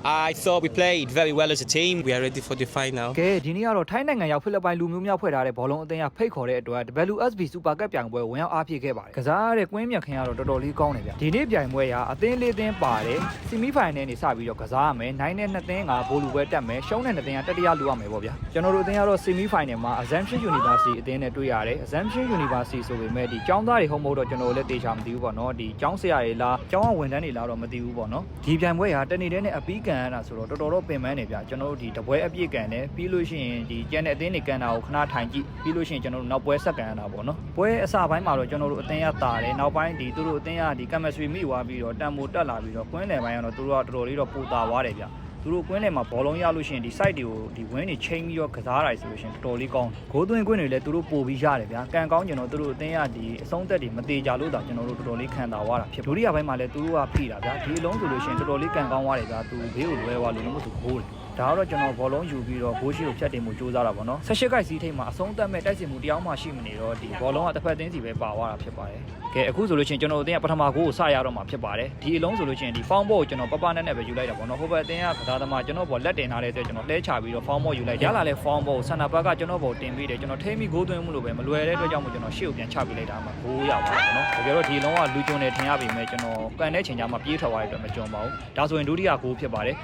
I thought we played very well as a team. We are ready for the final. ကဲဒီနေ့ကတော့ထိုင်းနိုင်ငံရောက်ဖိလစ်ပိုင်လူမျိုးများဖွဲ့ထားတဲ့ဘောလုံးအသင်းကဖိတ်ခေါ်တဲ့အတွက် WSB Super Cup ပြိုင်ပွဲဝင်ရောက်အားဖြည့်ခဲ့ပါတယ်။ကစားရတဲ့ကွင်းမြတ်ခင်းကတော့တော်တော်လေးကောင်းတယ်ဗျ။ဒီနေ့ပြိုင်ပွဲကအသင်းလေးသင်းပါတယ်။ Semi Final နေစပြီးတော့ကစားရမယ်။9နဲ့2သင်းကဘိုလ်လူပွဲတက်မယ်။ရှုံးတဲ့2သင်းကတတိယလူရမယ်ပေါ့ဗျာ။ကျွန်တော်တို့အသင်းကတော့ Semi Final မှာ Assumption University အသင်းနဲ့တွေ့ရတယ်။ Assumption University ဆိုပေမဲ့ဒီကျောင်းသားတွေဟုတ်မဟုတ်တော့ကျွန်တော်လည်းတေချာမသိဘူးပေါ့နော်။ဒီကျောင်းဆရာတွေလားကျောင်းဝန်ထမ်းတွေလားတော့မသိဘူးပေါ့နော်။ဒီပြိုင်ပွဲကတနေ့တည်းနဲ့အပီးကန်ရတာဆိုတော့တော်တော်ပင်ပန်းနေဗျာ။ကျွန်တော်တို့ဒီတပွဲအပြည့်ကန်တယ်ပြီးလို့ရှိရင်ဒီကျန်တဲ့အသင်းတွေကန်တာကိုခဏထိုင်ကြည့်ပြီးလို့ရှိရင်ကျွန်တော်တို့နောက်ပွဲဆက်ကန်ရတာပေါ့နော်ပွဲအစပိုင်းမှာတော့ကျွန်တော်တို့အသင်းရတာတယ်နောက်ပိုင်းဒီသူတို့အသင်းရဒီ chemistry မိသွားပြီးတော့တန်မိုတက်လာပြီးတော့ကွင်းလယ်ပိုင်းကတော့သူတို့ကတော်တော်လေးတော့ပူတာသွားတယ်ဗျသူတို့ကွင်းထဲမှာဘောလုံးရလို့ရှိရင်ဒီ site တွေကိုဒီဝင်းတွေချိန်ပြီးတော့ကစားရတယ်ဆိုလို့ရှိရင်တော်တော်လေးကောင်းဂိုးသွင်းကွင်းတွေလည်းသူတို့ပို့ပြီးရတယ်ဗျာကန်ကောင်းကျွန်တော်တို့အသင်းရဒီအဆုံးသက်တွေမသေးကြလို့ဒါကျွန်တော်တို့တော်တော်လေးခံတာသွားတာဖြစ်ဒုတိယပိုင်းမှာလည်းသူတို့ကဖိတာဗျာဒီအလုံးဆိုလို့ရှိရင်တော်တော်လေးကန်ကောင်းသွားတယ်ဗျာသူဘေးကိုလွဲသွားလို့လို့မဆိုဂိုးတယ်ဒါကတော့ကျွန်တော်ဘောလုံးယူပြီးတော့ဂိုးရှိကိုဖြတ်တင်မှုစူးစမ်းတာပေါ့နော်18ကိုက်စီးထိပ်မှာအဆုံးသတ်မဲ့တိုက်စစ်မှုတယောက်မှရှိမနေတော့ဒီဘောလုံးကတစ်ဖက်သင်းစီပဲပါသွားတာဖြစ်ပါတယ်ကဲအခုဆိုလို့ချင်းကျွန်တော်အသင်းကပထမဂိုးကိုစရတော့မှာဖြစ်ပါတယ်ဒီအလုံးဆိုလို့ချင်းဒီ foul ball ကိုကျွန်တော်ပပနဲ့ပဲယူလိုက်တာပေါ့နော်ဟိုဘက်အသင်းကကစားသမားကျွန်တော်ဘောလက်တင်ထားတဲ့အတွက်ကျွန်တော်လှဲချပြီးတော့ foul ball ယူလိုက်ရလာလဲ foul ball ဆန်နာဘက်ကကျွန်တော်ဘောတင်ပြီးတယ်ကျွန်တော်ထိမိဂိုးသွင်းမှုလို့ပဲမလွယ်တဲ့အတွက်ကြောင့်မို့ကျွန်တော်ရှေ့ကိုပြန်ချပေးလိုက်တာမှာဂိုးရပါတော့နော်တကယ်တော့ဒီလုံးကလူကျွန်းနေထင်ရပေမဲ့ကျွန်တော်ကန်တဲ့ချိန်ကျမှပြေးထွက်သွားတဲ့အတွက်မကြုံပါဘူးဒါဆိုရင်ဒုတိယဂိုးဖြစ်ပါတယ်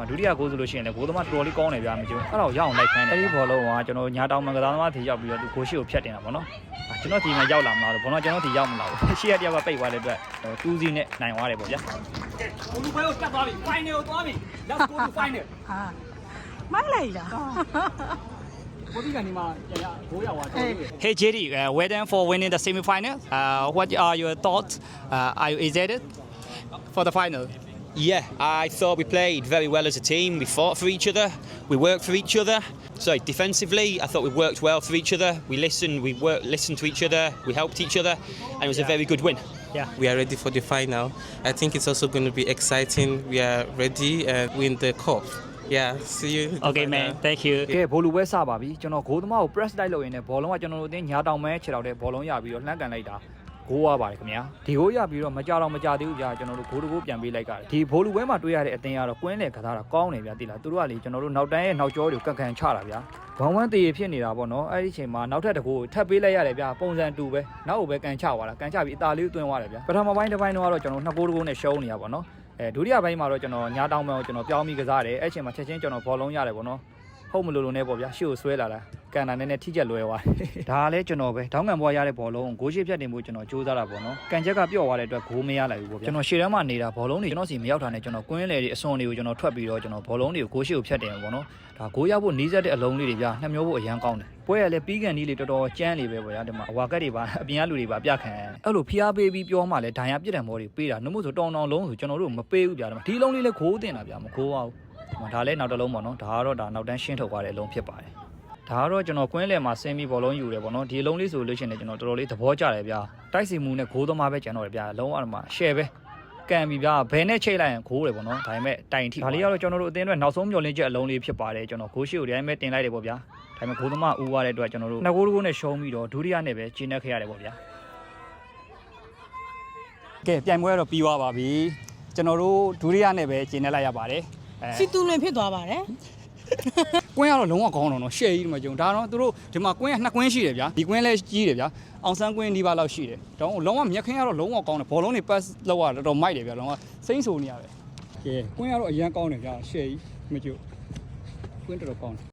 ဒုတိယဂိုးဆိုလို့ရှိရင်လည်းဂိုးသမားတော်တော်လေးကောင်းတယ်ဗျာမကျုံအဲ့တော့ရအောင်လိုက်ခိုင်းတယ်အဲ့ဒီဘောလုံးကကျွန်တော်ညာတောင်မန်ကစားသမားတွေရောက်ပြီးတော့သူဂိုးရှိကိုဖြတ်တင်တာပေါ့နော်ကျွန်တော်ဒီမှာရောက်လာမလားလို့ဘောလုံးကျွန်တော်ဒီရောက်မလာဘူးရှေ့ရတယောက်ကပိတ်သွားတဲ့အတွက်2-0နဲ့နိုင်သွားတယ်ပေါ့ဗျာဘိုလ်လူပွဲကိုတက်သွားပြီ final ကိုသွားပြီ let's go to final ဟာမိုက်လိုက်လားဘိုးဒီကနေမှကျန်ရဘိုးရောက်သွားတယ် Hey JD, well done for winning the semi-final. What are your thoughts? Are you excited for the final? Yeah, I thought we played very well as a team. We fought for each other. We worked for each other. So defensively, I thought we worked well for each other. We listened to each other. We helped each other, and it was a very good win. Yeah, we are ready for the final. I think it's also going to be exciting. We are ready and win the cup. Yeah, see you. Okay, man. Thank you. ကဲဘောလုံးပွဲစပါပြီကျွန်တော်ဂိုးသမားကို press တိုက်လုပ်ရင်းနဲ့ဘောလုံးကကျွန်တော်တို့အတင်းညာတောင်မဲခြေတော့တဲ့ဘောလုံးရပြီးတော့လှမ်းကန်လိုက်တာဂိုးရပါတယ်ခင်ဗျာဒီဂိုးရပြီးတော့မကြတော့မကြသေးဘူးကြာကျွန်တော်တို့ဂိုးတကိုးပြန်ပေးလိုက်ကြတယ်ဒီဘိုးလူပွဲမှာတွေ့ရတဲ့အသင်းကတော့ကွင်းလေကစားတာကောင်းတယ်ဗျာတိလားသူတို့ကလေကျွန်တော်တို့နောက်တန်းရဲ့နောက်ကျောတွေကိုကန်ချတာဗျာဝမ်းတည်ဖြစ်နေတာပေါ့နော်အဲ့ဒီအချိန်မှာနောက်ထပ်တကိုးထပ်ပေးလိုက်ရတယ်ဗျာပုံစံတူပဲနောက်ကိုပဲကန်ချသွားတာကန်ချပြီးအသာလေးသွင်းသွားတယ်ဗျာပထမပိုင်းတစ်ပိုင်းတော့ကျွန်တော်2ဂိုးတကိုးနဲ့ရှုံးနေရပါတော့ဒုတိယပိုင်းမှာတော့ကျွန်တော်ညာတောင်မဲကိုကျွန်တော်ပြောင်းပြီးကစားတယ်အဲ့ချိန်မှာချက်ချင်းကျွန်တော်ဘောလုံးရတယ်ပေါ့နော်ဟုတ်မလို့လို့နဲ့ပေါ့ဗျာရှေ့ကိုဆွဲလာတာကန်တာနဲ့ထိချက်လွဲသွားတယ်ဒါကလည်းကျွန်တော်ပဲထောင်းကန်ဘွားရတဲ့ဘောလုံးဂိုးရှိဖြတ်တင်ဖို့ကျွန်တော်ကြိုးစားတာပေါ့နော်ကန်ချက်ကပြော့သွားတဲ့အတွက်ဂိုးမရလိုက်ဘူးပေါ့ဗျာကျွန်တော်ရှေ့တန်းမှာနေတာဘောလုံးတွေကျွန်တော်စီမရောက်တာနဲ့ကျွန်တော်ကွင်းလေတွေအစွန်တွေကိုကျွန်တော်ထွက်ပြီးတော့ကျွန်တော်ဘောလုံးတွေကိုဂိုးရှိကိုဖြတ်တင်ပေါ့နော်ဒါဂိုးရဖို့နီးစပ်တဲ့အလုံးလေးတွေဗျာနှမျိုးဖို့အရန်ကောင်းတယ်ပွဲရလဲပြီးကန်ဒီလေးတော်တော်ကျန်းနေပဲပေါ့ဗျာဒီမှာအဝါကက်တွေပါအပြင်ကလူတွေပါပြခံအဲ့လိုဖျားပေးပြီးပြောမှလဲဒဏ်ရာပြစ်ဒဏ်ဘောတွေပေးတာနှမို့ဆိုတောင်လုံးဆိုကျွန်တော်တို့မပေးဘူးဗျာဒီလုံးလေးလဲဂိုးတင်တာဗျာမဂိုးပါဘူးဒါလည်းနောက်တစ်လုံးပေါ့နော်ဒါကတော့ဒါနောက်တန်းရှင်းထုတ်သွားတဲ့အလုံးဖြစ်ပါတယ်ဒါကတော့ကျွန်တော်ကွင်းလယ်မှာဆင်းပြီးဘောလုံးယူတယ်ပေါ့နော်ဒီအလုံးလေးဆိုလို့ရှိရင်ကျွန်တော်တော်တော်လေးသဘောကျတယ်ဗျာတိုက်စီမှုနဲ့ဂိုးသမားပဲကျန်တော့တယ်ဗျာလုံးဝမှာ share ပဲကန်ပြီဗျာဘယ်နဲ့ချိတ်လိုက်ရင်ဂိုးတယ်ပေါ့နော်ဒါပေမဲ့တိုင်ထိဒါလေးကတော့ကျွန်တော်တို့အသင်းအတွက်နောက်ဆုံးမျှော်လင့်ချက်အလုံးလေးဖြစ်ပါတယ်ကျွန်တော်ဂိုးရှိကိုဒီတိုင်းပဲတင်လိုက်တယ်ပေါ့ဗျာဒါပေမဲ့ဂိုးသမားဦးသွားတဲ့အတွက်ကျွန်တော်တို့2ဂိုးတကိုးနဲ့ရှုံးပြီးတော့ဒုတိယနဲ့ပဲကျင်းနေခဲ့ရတယ်ပေါ့ဗျာကဲပြိုင်ပွဲတော့ပြီးသွားပါပြီကျွန်တော်တို့ဒုတိယနဲ့ပဲကျင်းနေလိုက်ရပါတယ်စီတူလွင်ဖြစ်သွားပါတယ်ကွင်းကတော့လုံးဝကောင်းတော့နော်ရှယ်ကြီးဒီမှာကျုံဒါတော့သူတို့ဒီမှာကွင်းက2ကွင်းရှိတယ်ဗျာဒီကွင်းလည်းကြီးတယ်ဗျာအောင်ဆန်းကွင်းဒီပါလောက်ရှိတယ်တော့လုံးဝမြက်ခင်းကတော့လုံးဝကောင်းတယ်ဘောလုံးတွေ pass လောက်ရတော်တော်မိုက်တယ်ဗျာလုံးဝစိမ့်ဆိုနေရတယ်ကဲကွင်းကတော့အရန်ကောင်းတယ်ဗျာရှယ်ကြီးမကျုပ်ကွင်းတော်တော်ကောင်းတယ်